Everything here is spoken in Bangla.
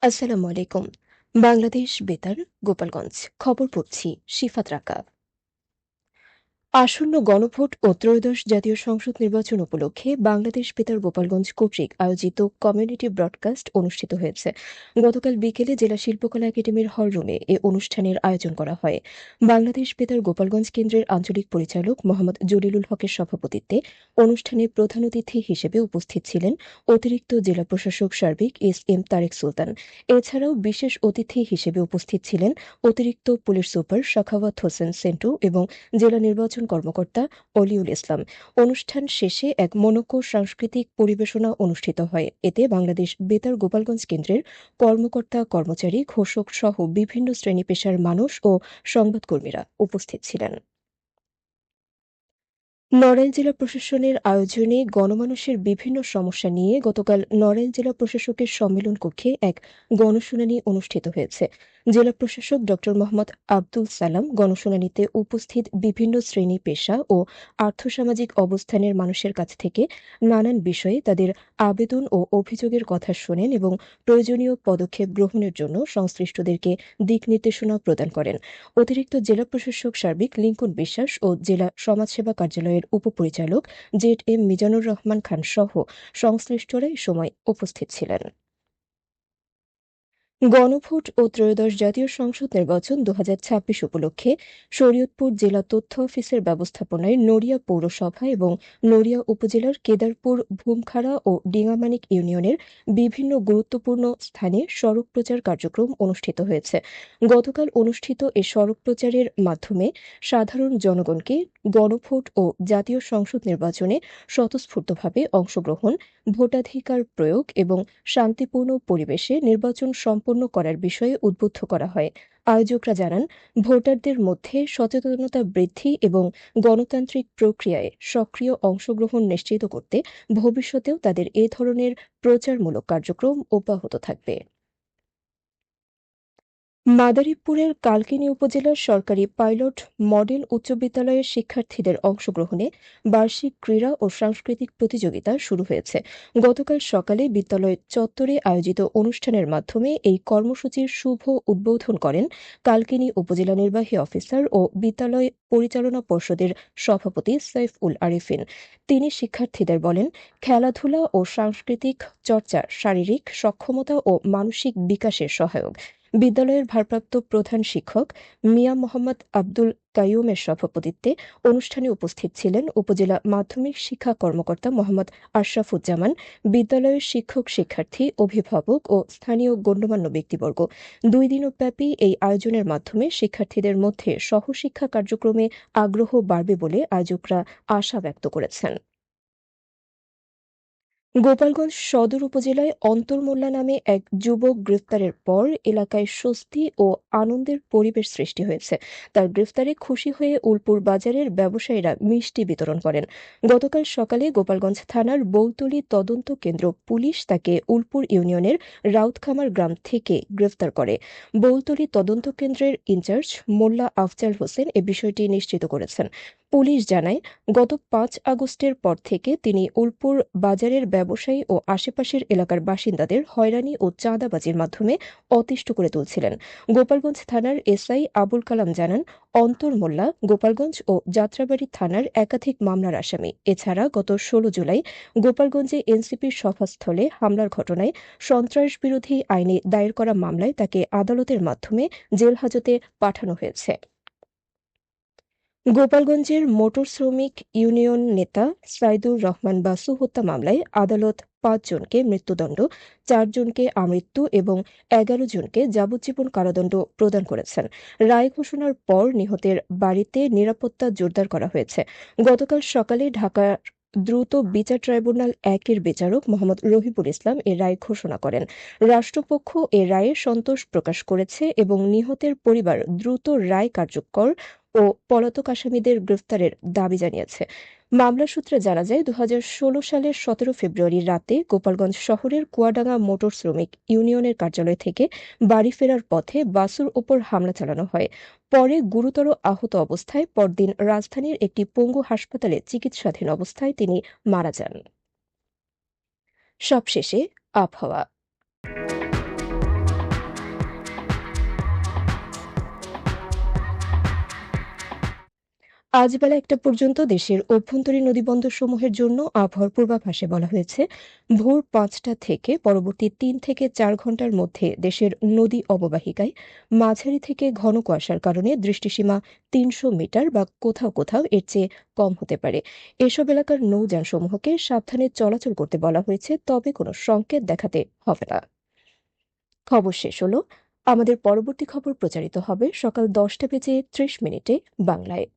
আসসালামু আলাইকুম। বাংলাদেশ বেতার, গোপালগঞ্জ। খবর পড়ছি শিফাত রাকা। আসন্ন গণভোট ও ত্রয়োদশ জাতীয় সংসদ নির্বাচন উপলক্ষে বাংলাদেশ বেতার গোপালগঞ্জ কর্তৃক আয়োজিত কমিউনিটি ব্রডকাস্ট অনুষ্ঠিত হয়েছে। গতকাল বিকেলে জেলা শিল্পকলা একাডেমির হলরুমে এ অনুষ্ঠানের আয়োজন করা হয়। বাংলাদেশ বেতার গোপালগঞ্জ কেন্দ্রের আঞ্চলিক পরিচালক মোহাম্মদ জলিলুল হকের সভাপতিত্বে অনুষ্ঠানে প্রধান অতিথি হিসেবে উপস্থিত ছিলেন অতিরিক্ত জেলা প্রশাসক সার্বিক এস তারেক সুলতান। এছাড়াও বিশেষ অতিথি হিসেবে উপস্থিত ছিলেন অতিরিক্ত পুলিশ সুপার সাখাওয়াত হোসেন সেন্টু এবং জেলা নির্বাচন কর্মকর্তা অলিউল ইসলাম। অনুষ্ঠান শেষে এক মনোজ্ঞ সাংস্কৃতিক পরিবেশনা অনুষ্ঠিত হয়। এতে বাংলাদেশ বেতার গোপালগঞ্জ কেন্দ্রের কর্মকর্তা কর্মচারী, ঘোষক সহ বিভিন্ন শ্রেণী পেশার মানুষ ও সংবাদকর্মীরা উপস্থিত ছিলেন। নড়াইল জেলা প্রশাসনের আয়োজনে গণমানুষের বিভিন্ন সমস্যা নিয়ে গতকাল নড়াইল জেলা প্রশাসকের সম্মেলন কক্ষে এক গণশুনানি অনুষ্ঠিত হয়েছে। জেলা প্রশাসক ড মোহাম্মদ আব্দুল সালাম গণশুনানিতে উপস্থিত বিভিন্ন শ্রেণী পেশা ও আর্থসামাজিক অবস্থানের মানুষের কাছ থেকে নানান বিষয়ে তাদের আবেদন ও অভিযোগের কথা শোনেন এবং প্রয়োজনীয় পদক্ষেপ গ্রহণের জন্য সংশ্লিষ্টদেরকে দিক নির্দেশনা প্রদান করেন। অতিরিক্ত জেলা প্রশাসক সার্বিক লিংকন বিশ্বাস ও জেলা সমাজসেবা কার্যালয়ের উপপরিচালক জেড মিজানুর রহমান খান সহ সংশ্লিষ্টরা এ সময় উপস্থিত ছিলেন। গণভোট ও ত্রয়োদশ জাতীয় সংসদ নির্বাচন ২০২৬ উপলক্ষে শরীয়তপুর জেলা তথ্য অফিসের ব্যবস্থাপনায় নড়িয়া পৌরসভা এবং নড়িয়া উপজেলার কেদারপুর, ভূমখাড়া ও ডিঙামানিক ইউনিয়নের বিভিন্ন গুরুত্বপূর্ণ স্থানে সড়ক প্রচার কার্যক্রম অনুষ্ঠিত হয়েছে। গতকাল অনুষ্ঠিত এ সড়ক প্রচারের মাধ্যমে সাধারণ জনগণকে গণভোট ও জাতীয় সংসদ নির্বাচনে স্বতঃস্ফূর্তভাবে অংশগ্রহণ, ভোটাধিকার প্রয়োগ এবং শান্তিপূর্ণ পরিবেশে নির্বাচন সম্পন্ন করার বিষয়ে উদ্বুদ্ধ করা হয়। আয়োজকরা জানান, ভোটারদের মধ্যে সচেতনতা বৃদ্ধি এবং গণতান্ত্রিক প্রক্রিয়ায় সক্রিয় অংশগ্রহণ নিশ্চিত করতে ভবিষ্যতেও তাদের এ ধরনের প্রচারমূলক কার্যক্রম অব্যাহত থাকবে। মাদারীপুরের কালকিনি উপজেলার সরকারি পাইলট মডেল উচ্চ বিদ্যালয়ের শিক্ষার্থীদের অংশগ্রহণে বার্ষিক ক্রীড়া ও সাংস্কৃতিক প্রতিযোগিতা শুরু হয়েছে। গতকাল সকালে বিদ্যালয় চত্বরে আয়োজিত অনুষ্ঠানের মাধ্যমে এই কর্মসূচির শুভ উদ্বোধন করেন কালকিনি উপজেলা নির্বাহী অফিসার ও বিদ্যালয় পরিচালনা পর্ষদের সভাপতি সাইফ উল আরিফিন। তিনি শিক্ষার্থীদের বলেন, খেলাধুলা ও সাংস্কৃতিক চর্চা শারীরিক সক্ষমতা ও মানসিক বিকাশের সহায়ক। বিদ্যালয়ের ভারপ্রাপ্ত প্রধান শিক্ষক মিয়া মোহাম্মদ আব্দুল কাইয়ুমের সভাপতিত্বে অনুষ্ঠানে উপস্থিত ছিলেন উপজেলা মাধ্যমিক শিক্ষা কর্মকর্তা মোহাম্মদ আশরাফুজ্জামান, বিদ্যালয়ের শিক্ষক, শিক্ষার্থী, অভিভাবক ও স্থানীয় গণ্যমান্য ব্যক্তিবর্গ। ২ দিনব্যাপী এই আয়োজনের মাধ্যমে শিক্ষার্থীদের মধ্যে সহশিক্ষা কার্যক্রমে আগ্রহ বাড়বে বলে আয়োজকরা আশা ব্যক্ত করেছেন। গোপালগঞ্জ সদর উপজেলায় অন্তর্মোল্লা নামে এক যুবক গ্রেফতারের পর এলাকায় স্বস্তি ও আনন্দের পরিবেশ সৃষ্টি হয়েছে। তার গ্রেফতারে খুশি হয়ে উলপুর বাজারের ব্যবসায়ীরা মিষ্টি বিতরণ করেন। গতকাল সকালে গোপালগঞ্জ থানার বৌতলী তদন্ত কেন্দ্র পুলিশ তাকে উলপুর ইউনিয়নের রাউতখামার গ্রাম থেকে গ্রেফতার করে। বৌতলী তদন্ত কেন্দ্রের ইনচার্জ মোল্লা আফজাল হোসেন এ বিষয়টি নিশ্চিত করেছেন। পুলিশ জানায়, গত ৫ আগস্টের পর থেকে তিনি উলপুর বাজারের ব্যবসায়ী ও আশেপাশের এলাকার বাসিন্দাদের হয়রানি ও চাঁদাবাজির মাধ্যমে অতিষ্ঠ করে তুলছিলেন। গোপালগঞ্জ থানার এসআই আবুল কালাম জানান, অন্তর মোল্লা গোপালগঞ্জ ও যাত্রাবাড়ী থানার একাধিক মামলার আসামি। এছাড়া গত ১৬ জুলাই গোপালগঞ্জে এনসিপির সভাস্থলে হামলার ঘটনায় সন্ত্রাস বিরোধী আইনে দায়ের করা মামলায় তাকে আদালতের মাধ্যমে জেলহাজতে পাঠানো হয়েছে। গোপালগঞ্জের মোটর শ্রমিক ইউনিয়ন নেতা সাইদুর রহমান বাসু হত্যা মামলায় আদালত ৫ জনকে মৃত্যুদণ্ড, ৪ জনকে আমৃত্যু এবং ১১ জনকে যাবজ্জীবন কারাদণ্ড প্রদান করেছেন। রায় ঘোষণার পর নিহতের বাড়িতে নিরাপত্তা জোরদার করা হয়েছে। গতকাল সকালে ঢাকা দ্রুত বিচার ট্রাইব্যুনাল ১ এর বিচারক মোহাম্মদ রহিবুল ইসলাম এ রায় ঘোষণা করেন। রাষ্ট্রপক্ষ এ রায়ে সন্তোষ প্রকাশ করেছে এবং নিহতের পরিবার দ্রুত রায় কার্যকর ও পলাতক আসামিদের গ্রেফতারের দাবি জানিয়েছে। মামলা সূত্রে জানা যায়, ২০১৬ সালের ১৭ ফেব্রুয়ারি রাতে গোপালগঞ্জ শহরের কুয়াডাঙ্গা মোটর শ্রমিক ইউনিয়নের কার্যালয় থেকে বাড়ি ফেরার পথে বাসুর ওপর হামলা চালানো হয়। পরে গুরুতর আহত অবস্থায় পরদিন রাজধানীর একটি পঙ্গু হাসপাতালে চিকিৎসাধীন অবস্থায় তিনি মারা যান। সবশেষে আবহাওয়া। আজ বেলা ১টা পর্যন্ত দেশের অভ্যন্তরীণ নদীবন্দরসমূহের জন্য আবহাওয়ার পূর্বাভাসে বলা হয়েছে, ভোর ৫টা থেকে পরবর্তী ৩ থেকে ৪ ঘণ্টার মধ্যে দেশের নদী অববাহিকায় মাঝারি থেকে ঘন কুয়াশার কারণে দৃষ্টিসীমা ৩০০ মিটার বা কোথাও কোথাও এর চেয়ে কম হতে পারে। এসব এলাকার নৌযানসমূহকে সাবধানে চলাচল করতে বলা হয়েছে, তবে কোনো সংকেত দেখাতে হবে না। খবর শেষ হলো। আমাদের পরবর্তী খবর প্রচারিত হবে সকাল ১০টা বেজে ৩০ মিনিটে বাংলায়।